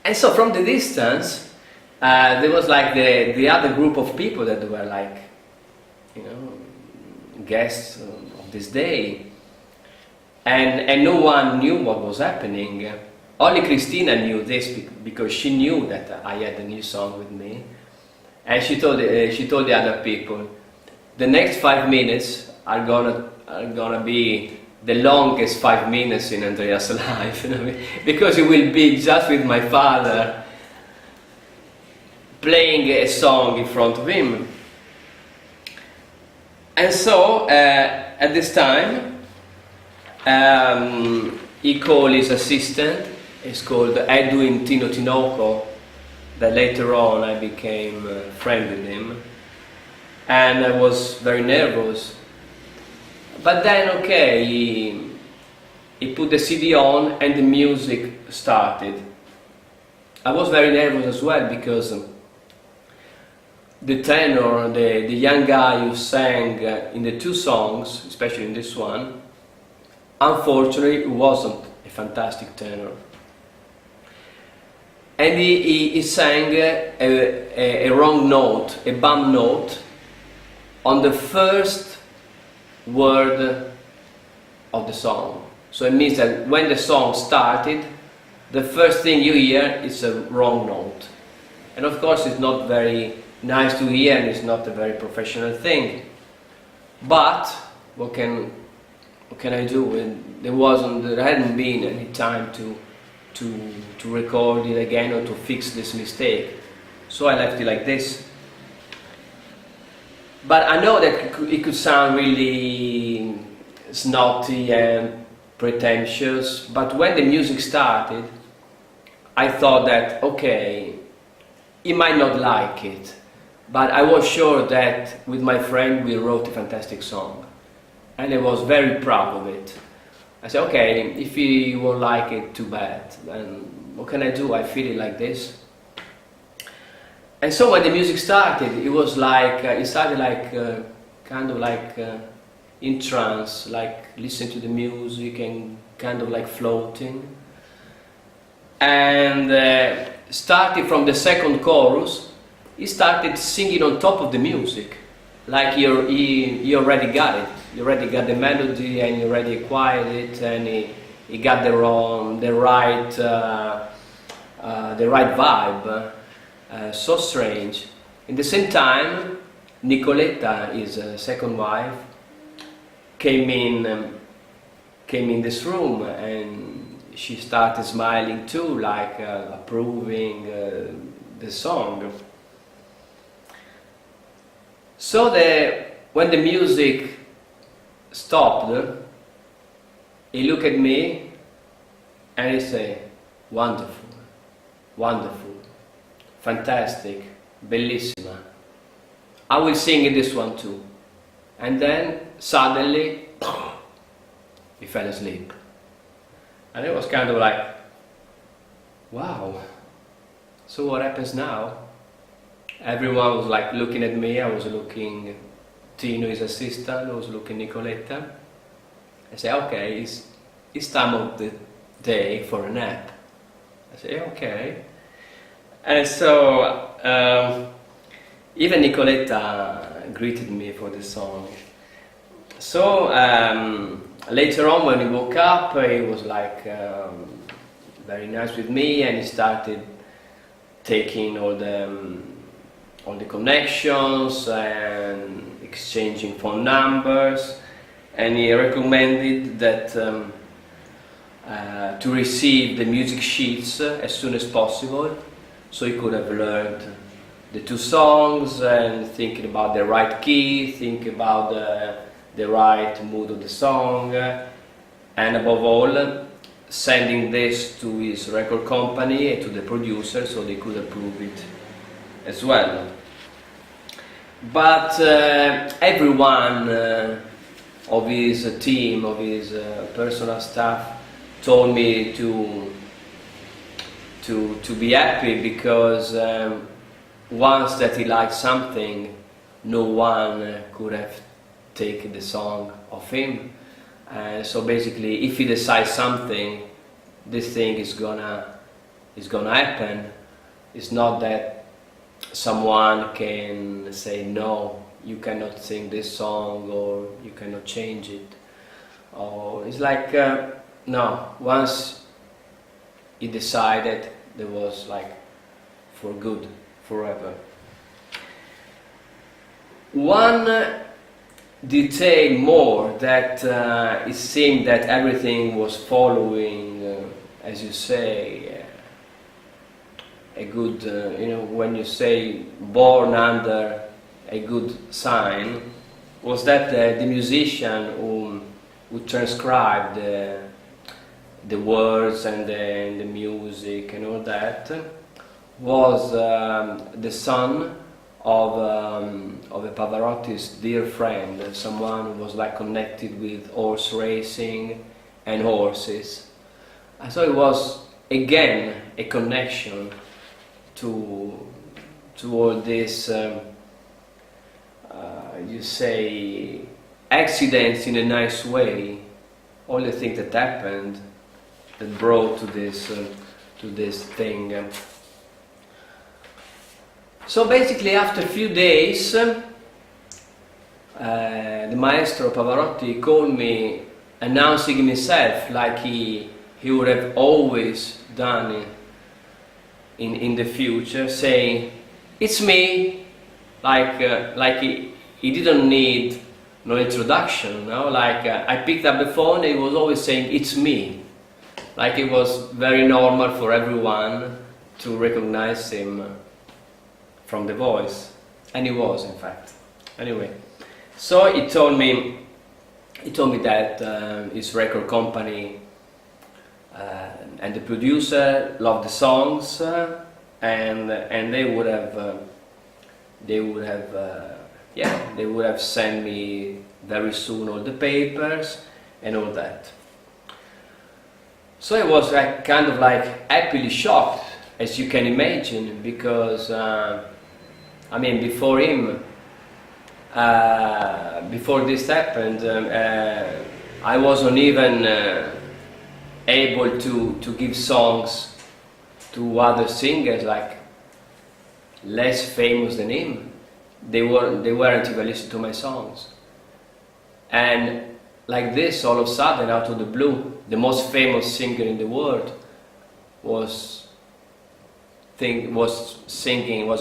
And so from the distance, there was like the other group of people that were like, you know, guests of this day. And no one knew what was happening. Only Christina knew this because she knew that I had a new song with me. And she told the other people, the next 5 minutes are gonna be the longest 5 minutes in Andrea's life, you know, because it will be just with my father playing a song in front of him. And so at this time he called his assistant. It's called Edwin Tino Tinoco, that later on I became a friend with him, and I was very nervous. But then, okay, he put the CD on and the music started. I was very nervous as well because the tenor, the young guy who sang in the two songs, especially in this one, unfortunately wasn't a fantastic tenor. And he sang a wrong note, a bum note, on the first word of the song. So it means that when the song started, the first thing you hear is a wrong note. And of course it's not very nice to hear, and it's not a very professional thing. But what can I do? There hadn't been any time to record it again or to fix this mistake. So I left it like this. But I know that it could sound really snotty and pretentious, but when the music started, I thought that, okay, he might not like it, but I was sure that with my friend we wrote a fantastic song, and I was very proud of it. I said, okay, if he won't like it, too bad, and what can I do? I feel it like this. And so when the music started, it was like, it started like, kind of like in trance, like listening to the music and kind of like floating. And starting from the second chorus, he started singing on top of the music, like he already got it. He already got the melody and he already acquired it, and he got the right vibe. So strange. In the same time, Nicoletta, his second wife, came in this room, and she started smiling too, like approving the song. So when the music stopped, he looked at me and he said, "Wonderful, wonderful. Fantastic, bellissima. I will sing this one too." And then suddenly he fell asleep. And it was kind of like, wow, so what happens now? Everyone was like looking at me. I was looking Tino, his assistant, I was looking Nicoletta. I said, okay, it's time of the day for a nap. I said, okay. And so even Nicoletta greeted me for the song. So later on, when he woke up, he was like very nice with me, and he started taking all the connections and exchanging phone numbers, and he recommended that to receive the music sheets as soon as possible, so he could have learned the two songs and thinking about the right key, think about the right mood of the song, and above all, sending this to his record company and to the producer so they could approve it as well. But everyone of his team, of his personal staff, told me to be happy, because once that he liked something, no one could have taken the song off him. So basically, if he decides something, this thing is gonna is gonna happen. It's not that someone can say no, you cannot sing this song or you cannot change it. Or it's like no, once he decided, there was like for good, forever. One detail more that it seemed that everything was following, as you say, a good, you know, when you say born under a good sign, was that the musician who transcribed the words and the music and all that was the son of a Pavarotti's dear friend, someone who was like connected with horse racing and horses. So it was again a connection to all this, you say, accidents in a nice way, all the things that happened that brought to this thing. So basically, after a few days, the maestro Pavarotti called me, announcing himself like he would have always done in the future, saying, "It's me," like he didn't need no introduction, no? Like I picked up the phone, and he was always saying, "It's me," like it was very normal for everyone to recognize him from the voice, and he was, in fact. Anyway, so he told me that his record company and the producer loved the songs, and they would have sent me very soon all the papers and all that. So I was kind of like happily shocked, as you can imagine, because I mean, before him, before this happened, I wasn't even able to give songs to other singers, like less famous than him. They weren't even listening to my songs. And like this, all of a sudden, out of the blue, the most famous singer in the world was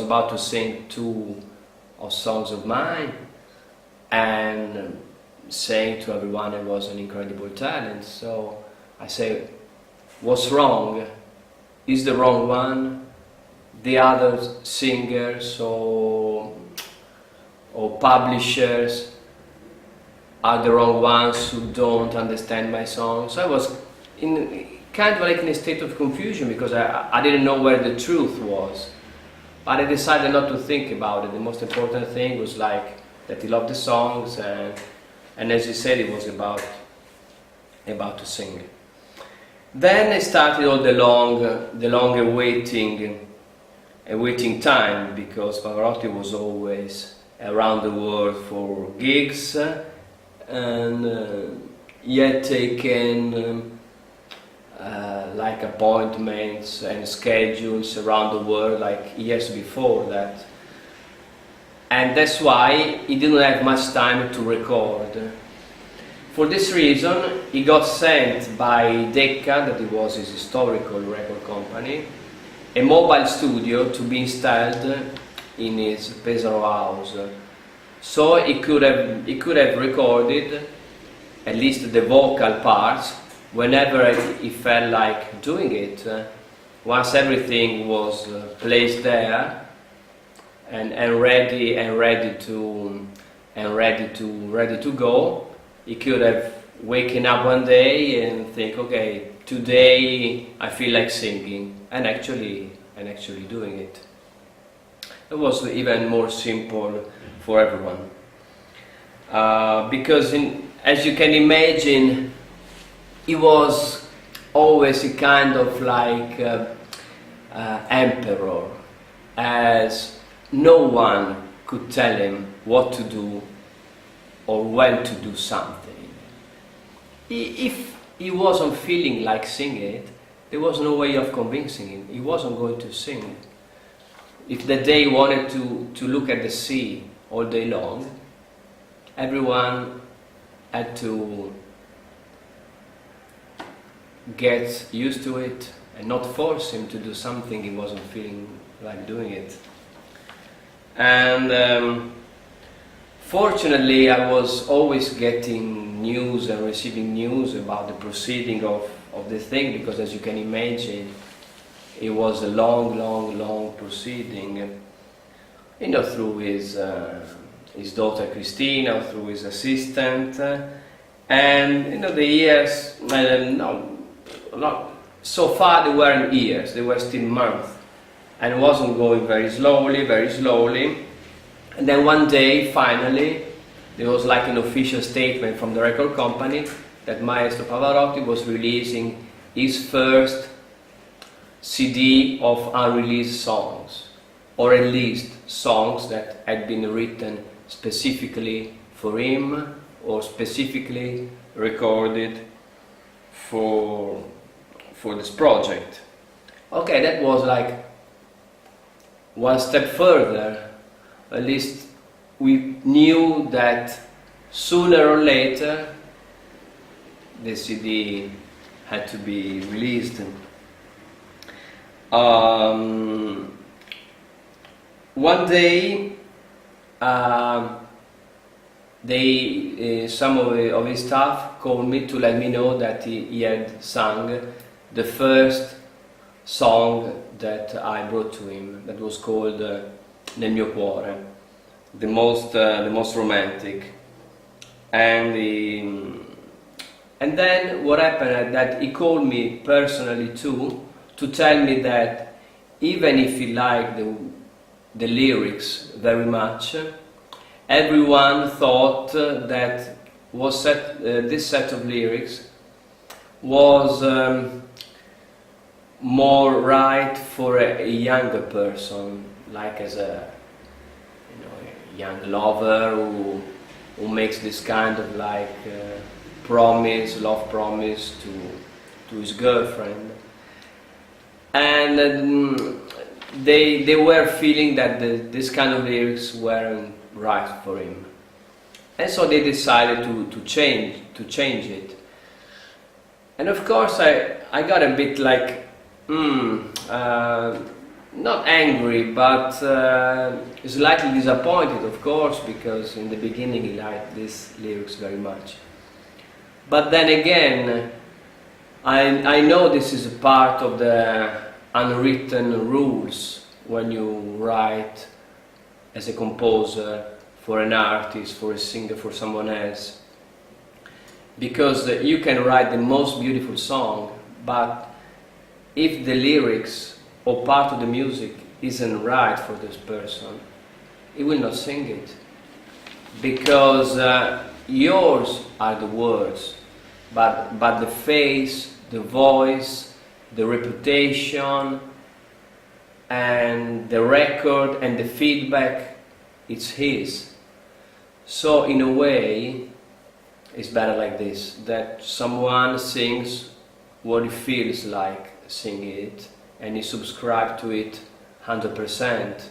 about to sing 2 of songs of mine, and saying to everyone I was an incredible talent. So I say, what's wrong? Is the wrong one? The other singers or publishers are the wrong ones who don't understand my songs? So I was kind of like in a state of confusion, because I didn't know where the truth was. But I decided not to think about it. The most important thing was like that he loved the songs, and as he said, he was about to sing. Then I started all the long awaiting time, because Pavarotti was always around the world for gigs, and yet taken like appointments and schedules around the world like years before that. And that's why he didn't have much time to record. For this reason, he got sent by Decca, that it was his historical record company, a mobile studio to be installed in his Pesaro house. So he could have recorded at least the vocal parts whenever he felt like doing it. Once everything was placed there and ready to go, he could have waken up one day and think, okay, today I feel like singing, and actually doing it. It was even more simple for everyone, because as you can imagine, he was always a kind of like emperor, as no one could tell him what to do or when to do something. If he wasn't feeling like singing it, there was no way of convincing him. He wasn't going to sing. If that day he wanted to look at the sea all day long, everyone had to get used to it and not force him to do something he wasn't feeling like doing it. And fortunately, I was always getting news and receiving news about the proceeding of the thing, because as you can imagine, it was a long proceeding, you know, through his daughter Christina, through his assistant, and you know, the years, not so far they weren't years, they were still months, and it wasn't going very slowly. And then one day, finally, there was like an official statement from the record company that Maestro Pavarotti was releasing his first CD of unreleased songs, or at least songs that had been written specifically for him or specifically recorded for this project. Okay, that was like one step further. At least we knew that sooner or later the CD had to be released. One day, some of his staff called me to let me know that he had sung the first song that I brought to him, that was called Nel mio cuore, the most romantic. And then what happened that he called me personally too, to tell me that even if he liked the lyrics very much, everyone thought that this set of lyrics was more right for a younger person, like as a young lover who makes this kind of like love promise to his girlfriend. And they were feeling that this kind of lyrics weren't right for him, and so they decided to change it. And of course I got a bit like not angry, but slightly disappointed, of course, because in the beginning he liked these lyrics very much. But then again, I know this is a part of the unwritten rules when you write as a composer for an artist, for a singer, for someone else. Because you can write the most beautiful song, but if the lyrics or part of the music isn't right for this person, he will not sing it. Because yours are the words, but the face, the voice, the reputation, and the record and the feedback, it's his. So in a way, it's better like this, that someone sings what he feels like singing it, and he subscribes to it 100%.